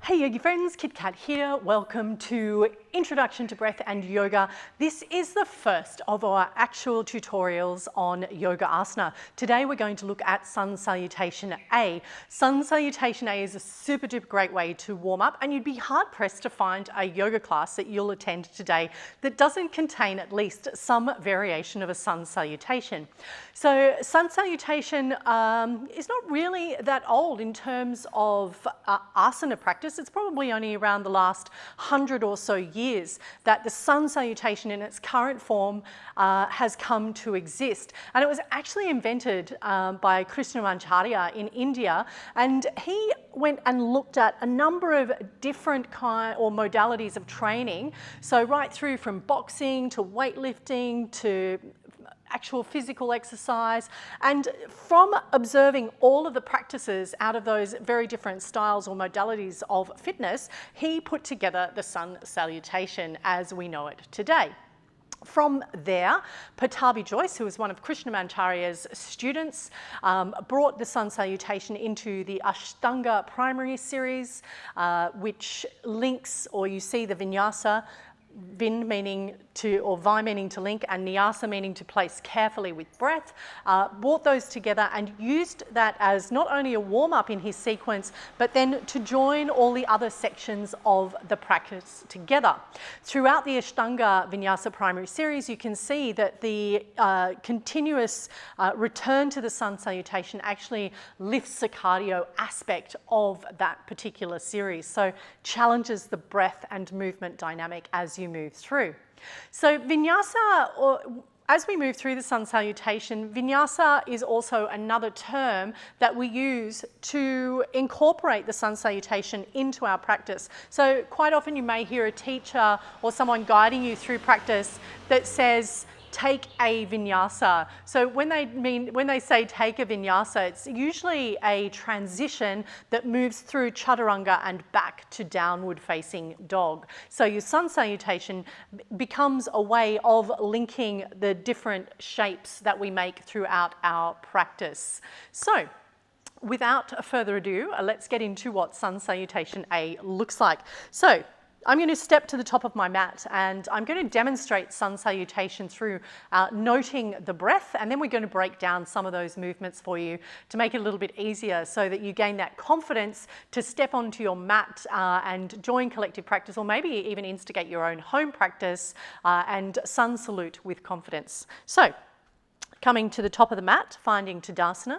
Hey yogi friends, Kit Kat here. Welcome to Introduction to Breath and Yoga. This is the first of our actual tutorials on yoga asana. Today we're going to look at Sun Salutation A. Sun Salutation A is a super duper great way to warm up, and you'd be hard pressed to find a yoga class that you'll attend today that doesn't contain at least some variation of a Sun Salutation. So Sun Salutation is not really that old in terms of asana practice. It's probably only around the last 100 or so years that the Sun Salutation in its current form has come to exist. And it was actually invented by Krishnamacharya in India, and he went and looked at a number of different modalities of training. So right through from boxing to weightlifting to actual physical exercise, and from observing all of the practices out of those very different styles or modalities of fitness, he put together the Sun Salutation as we know it today. From there, Pattabhi Jois, who was one of Krishnamacharya's students, brought the Sun Salutation into the Ashtanga primary series, which links, or you see the vinyasa, Vin meaning to, or Vi meaning to link, and Nyasa meaning to place carefully with breath, brought those together and used that as not only a warm-up in his sequence, but then to join all the other sections of the practice together. Throughout the Ashtanga Vinyasa primary series, you can see that the continuous return to the Sun Salutation actually lifts the cardio aspect of that particular series. So challenges the breath and movement dynamic as you move through. So vinyasa, or as we move through the Sun Salutation, vinyasa is also another term that we use to incorporate the Sun Salutation into our practice. So quite often you may hear a teacher or someone guiding you through practice that says, take a vinyasa. So when they say take a vinyasa, it's usually a transition that moves through chaturanga and back to downward facing dog. So your Sun Salutation becomes a way of linking the different shapes that we make throughout our practice. So without further ado, let's get into what Sun Salutation A looks like. So I'm going to step to the top of my mat and I'm going to demonstrate Sun Salutation through noting the breath, and then we're going to break down some of those movements for you to make it a little bit easier so that you gain that confidence to step onto your mat and join collective practice, or maybe even instigate your own home practice and Sun Salute with confidence. So coming to the top of the mat, finding Tadasana.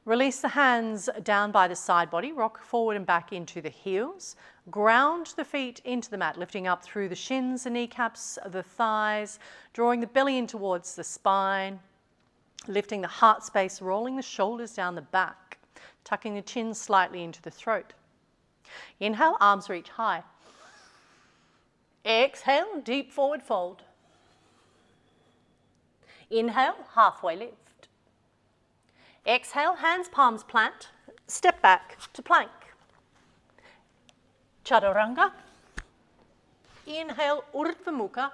Release the hands down by the side body, rock forward and back into the heels. Ground the feet into the mat, lifting up through the shins, the kneecaps, the thighs, drawing the belly in towards the spine, lifting the heart space, rolling the shoulders down the back, tucking the chin slightly into the throat. Inhale, arms reach high. Exhale, deep forward fold. Inhale, halfway lift. Exhale, hands, palms plant, step back to plank. Chaturanga. Inhale, Urdhva Mukha.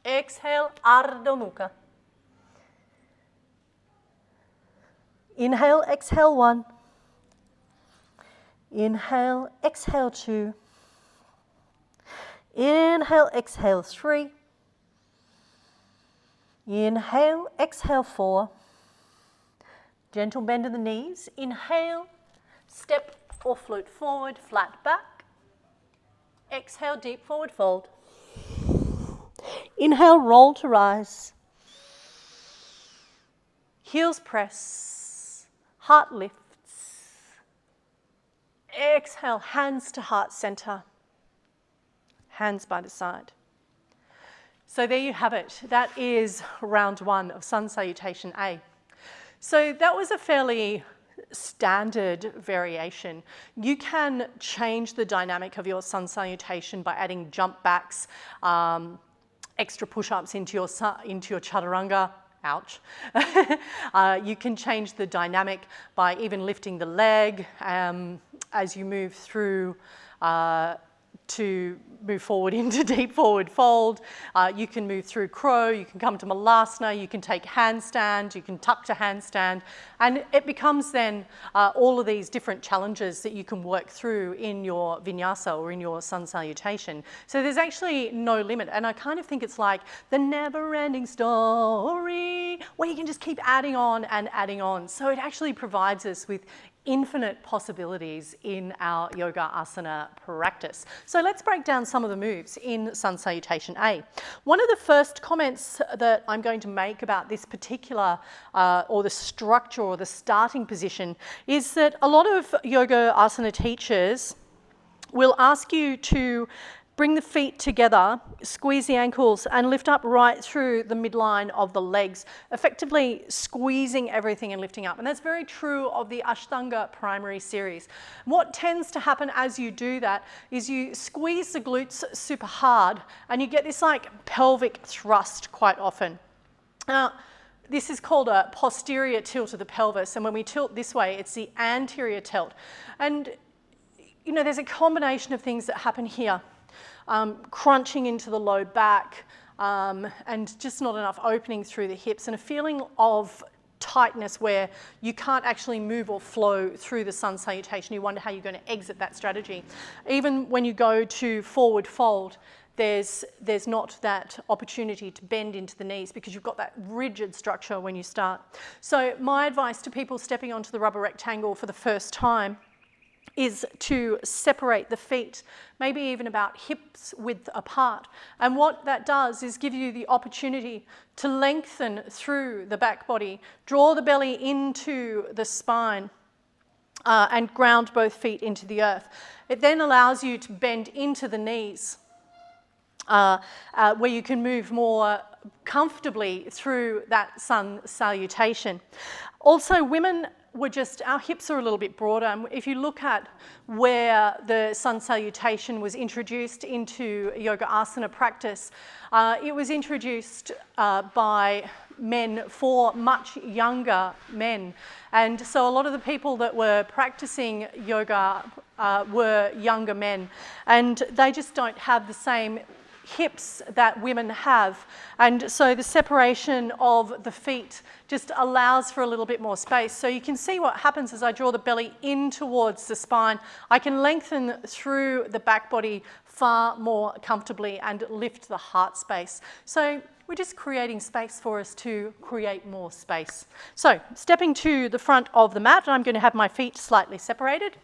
Exhale, Ardha Mukha. Inhale, exhale 1. Inhale, exhale 2. Inhale, exhale 3. Inhale, exhale 4. Gentle bend in the knees. Inhale, step or float forward, flat back. Exhale, deep forward fold. Inhale, roll to rise. Heels press, heart lifts. Exhale, hands to heart center. Hands by the side. So there you have it. That is round 1 of Sun Salutation A. So that was a fairly standard variation. You can change the dynamic of your Sun Salutation by adding jump backs, extra push-ups into your chaturanga. Ouch. You can change the dynamic by even lifting the leg as you move through to move forward into deep forward fold. You can move through crow, you can come to malasana, you can take handstand, you can tuck to handstand, and it becomes then all of these different challenges that you can work through in your vinyasa or in your sun salutation. So there's actually no limit, and I kind of think it's like the never-ending story where you can just keep adding on and adding on. So it actually provides us with infinite possibilities in our yoga asana practice. So let's break down some of the moves in Sun Salutation A. One of the first comments that I'm going to make about this particular or the structure or the starting position is that a lot of yoga asana teachers will ask you to bring the feet together, squeeze the ankles, and lift up right through the midline of the legs, effectively squeezing everything and lifting up. And that's very true of the Ashtanga primary series. What tends to happen as you do that is you squeeze the glutes super hard, and you get this like pelvic thrust quite often. Now, this is called a posterior tilt of the pelvis, and when we tilt this way, it's the anterior tilt. And you know, there's a combination of things that happen here. Crunching into the low back and just not enough opening through the hips, and a feeling of tightness where you can't actually move or flow through the sun salutation. You wonder how you're going to exit that strategy. Even when you go to forward fold, there's not that opportunity to bend into the knees because you've got that rigid structure when you start. So my advice to people stepping onto the rubber rectangle for the first time is to separate the feet, maybe even about hips width apart. And what that does is give you the opportunity to lengthen through the back body, draw the belly into the spine, and ground both feet into the earth. It then allows you to bend into the knees, where you can move more comfortably through that sun salutation. Also, women our hips are a little bit broader. And if you look at where the sun salutation was introduced into yoga asana practice, it was introduced by men for much younger men. And so a lot of the people that were practicing yoga were younger men, and they just don't have the same hips that women have, and so the separation of the feet just allows for a little bit more space. So you can see what happens as I draw the belly in towards the spine. I can lengthen through the back body far more comfortably and lift the heart space. So we're just creating space for us to create more space. So stepping to the front of the mat, I'm going to have my feet slightly separated.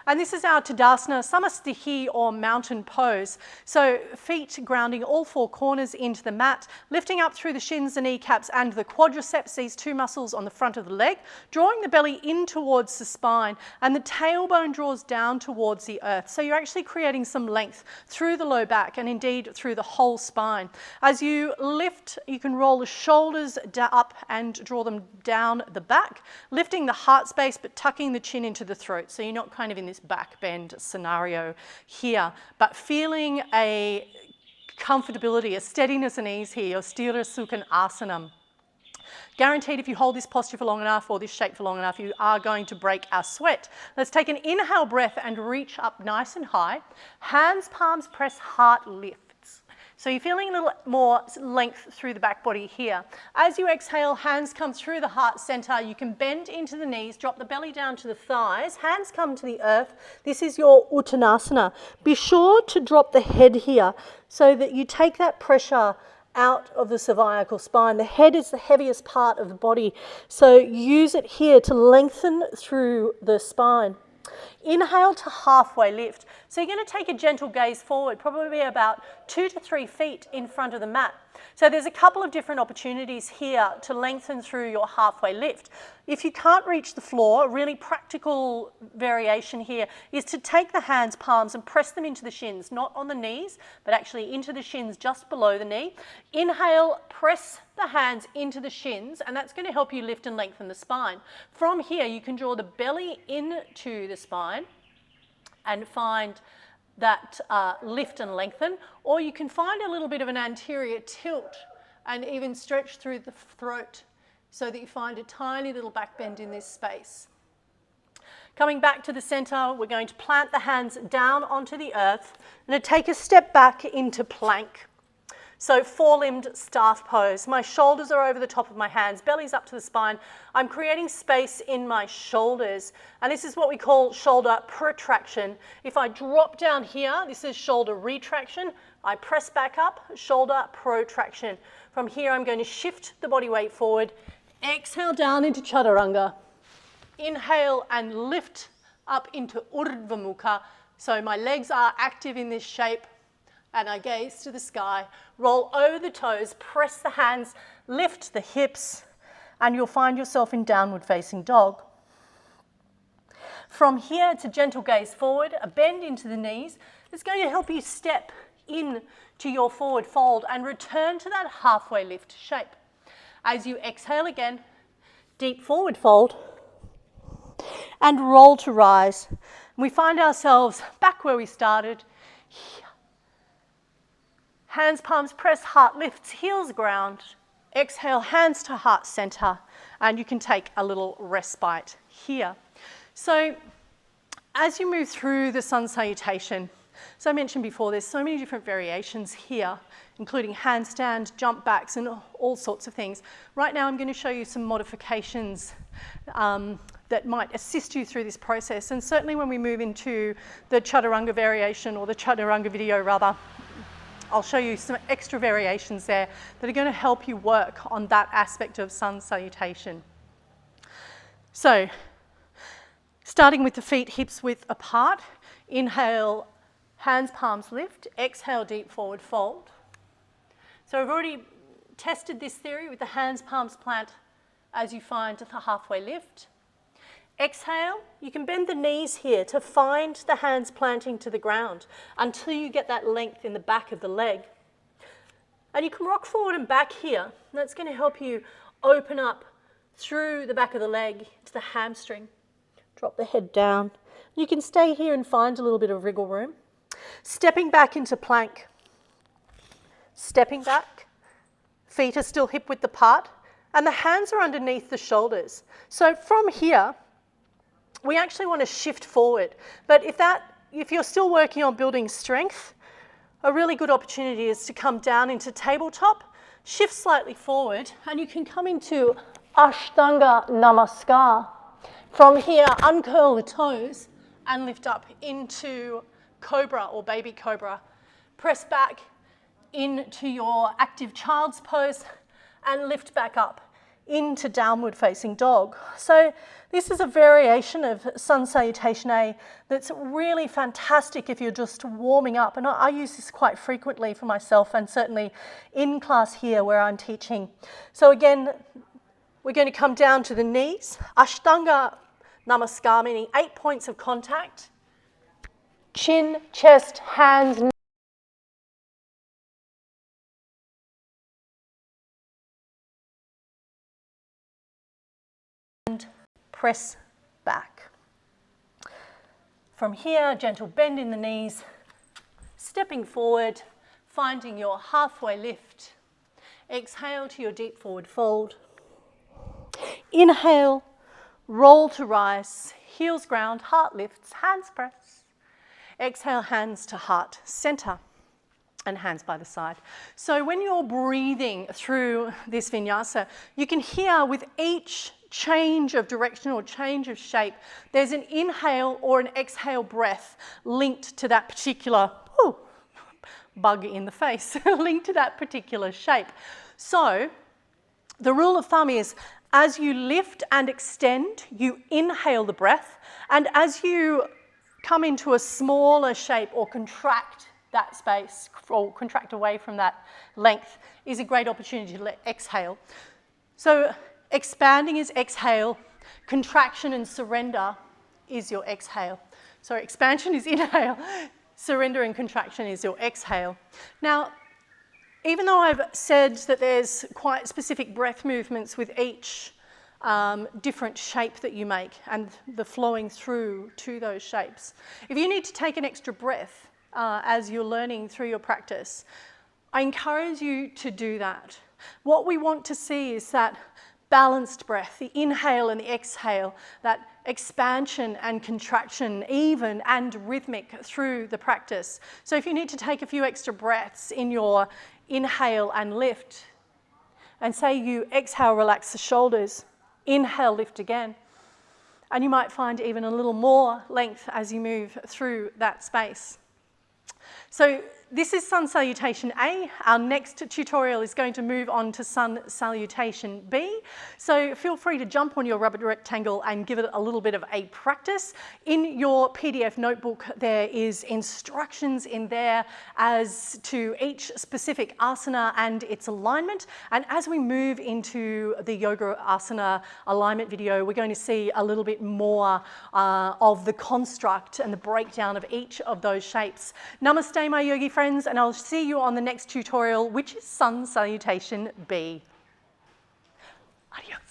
And this is our Tadasana Samastihi or mountain pose. So feet grounding all four corners into the mat, lifting up through the shins, the kneecaps and the quadriceps, these two muscles on the front of the leg, drawing the belly in towards the spine, and the tailbone draws down towards the earth. So you're actually creating some length through the low back and indeed through the whole spine. As you lift, you can roll the shoulders up and draw them down the back, lifting the heart space but tucking the chin into the throat. So you're not kind of in this back bend scenario here, but feeling a comfortability, a steadiness and ease here, your Sthira Sukha Asanam. Guaranteed, if you hold this posture for long enough or this shape for long enough, you are going to break our sweat. Let's take an inhale breath and reach up nice and high. Hands, palms, press, heart lifts. So you're feeling a little more length through the back body here. As you exhale, hands come through the heart center. You can bend into the knees, drop the belly down to the thighs. Hands come to the earth. This is your Uttanasana. Be sure to drop the head here so that you take that pressure out of the cervical spine. The head is the heaviest part of the body, so use it here to lengthen through the spine. Inhale to halfway lift. So you're going to take a gentle gaze forward, probably about 2 to 3 feet in front of the mat. So there's a couple of different opportunities here to lengthen through your halfway lift. If you can't reach the floor, a really practical variation here is to take the hands, palms, and press them into the shins, not on the knees, but actually into the shins just below the knee. Inhale, press the hands into the shins, and that's going to help you lift and lengthen the spine. From here, you can draw the belly into the spine and find that lift and lengthen, or you can find a little bit of an anterior tilt and even stretch through the throat so that you find a tiny little back bend in this space. Coming back to the center, we're going to plant the hands down onto the earth and take a step back into plank. So four-limbed staff pose. My shoulders are over the top of my hands, belly's up to the spine. I'm creating space in my shoulders. And this is what we call shoulder protraction. If I drop down here, this is shoulder retraction. I press back up, shoulder protraction. From here, I'm going to shift the body weight forward. Exhale down into chaturanga. Inhale and lift up into Urdhva Mukha. So my legs are active in this shape and I gaze to the sky. Roll over the toes, press the hands, lift the hips, and you'll find yourself in downward facing dog. From here, it's a gentle gaze forward, a bend into the knees. It's going to help you step in to your forward fold and return to that halfway lift shape. As you exhale again, deep forward fold, and roll to rise. We find ourselves back where we started. Hands, palms, press, heart lifts, heels ground. Exhale, hands to heart center, and you can take a little respite here. So as you move through the sun salutation, as I mentioned before, there's so many different variations here, including handstand, jump backs, and all sorts of things. Right now I'm going to show you some modifications that might assist you through this process. And certainly when we move into the chaturanga variation, or the chaturanga video rather, I'll show you some extra variations there that are going to help you work on that aspect of sun salutation. So, starting with the feet hips width apart, inhale, hands, palms lift, exhale, deep forward fold. So I've already tested this theory with the hands, palms plant as you find the halfway lift. Exhale, you can bend the knees here to find the hands planting to the ground until you get that length in the back of the leg. And you can rock forward and back here. That's going to help you open up through the back of the leg to the hamstring. Drop the head down. You can stay here and find a little bit of wriggle room. Stepping back into plank. Stepping back. Feet are still hip width apart. And the hands are underneath the shoulders. So from here, we actually want to shift forward. But if you're still working on building strength, a really good opportunity is to come down into tabletop, shift slightly forward, and you can come into Ashtanga Namaskar. From here, uncurl the toes and lift up into Cobra or Baby Cobra. Press back into your active child's pose and lift back up into downward facing dog. So this is a variation of sun salutation A that's really fantastic if you're just warming up. And I use this quite frequently for myself and certainly in class here where I'm teaching. So again, we're going to come down to the knees. Ashtanga Namaskar, meaning 8 points of contact. Chin, chest, hands, and press back. From here, gentle bend in the knees, stepping forward, finding your halfway lift. Exhale to your deep forward fold. Inhale, roll to rise, heels ground, heart lifts, hands press. Exhale, hands to heart center and hands by the side. So when you're breathing through this vinyasa, you can hear with each change of direction or change of shape, there's an inhale or an exhale breath linked to that particular bug in the face, linked to that particular shape. So the rule of thumb is as you lift and extend, you inhale the breath, and as you come into a smaller shape or contract that space or contract away from that length is a great opportunity to exhale. So expanding is exhale, contraction and surrender is your exhale. Sorry, expansion is inhale, surrender and contraction is your exhale. Now, even though I've said that there's quite specific breath movements with each different shape that you make and the flowing through to those shapes, if you need to take an extra breath as you're learning through your practice, I encourage you to do that. What we want to see is that balanced breath, the inhale and the exhale, that expansion and contraction, even and rhythmic through the practice. So if you need to take a few extra breaths in your inhale and lift, and say you exhale, relax the shoulders, inhale, lift again, and you might find even a little more length as you move through that space. So this is Sun Salutation A. Our next tutorial is going to move on to Sun Salutation B. So feel free to jump on your rubber rectangle and give it a little bit of a practice. In your PDF notebook, there is instructions in there as to each specific asana and its alignment. And as we move into the yoga asana alignment video, we're going to see a little bit more of the construct and the breakdown of each of those shapes. Namaste, my yogi friends, and I'll see you on the next tutorial, which is Sun Salutation B. Adios.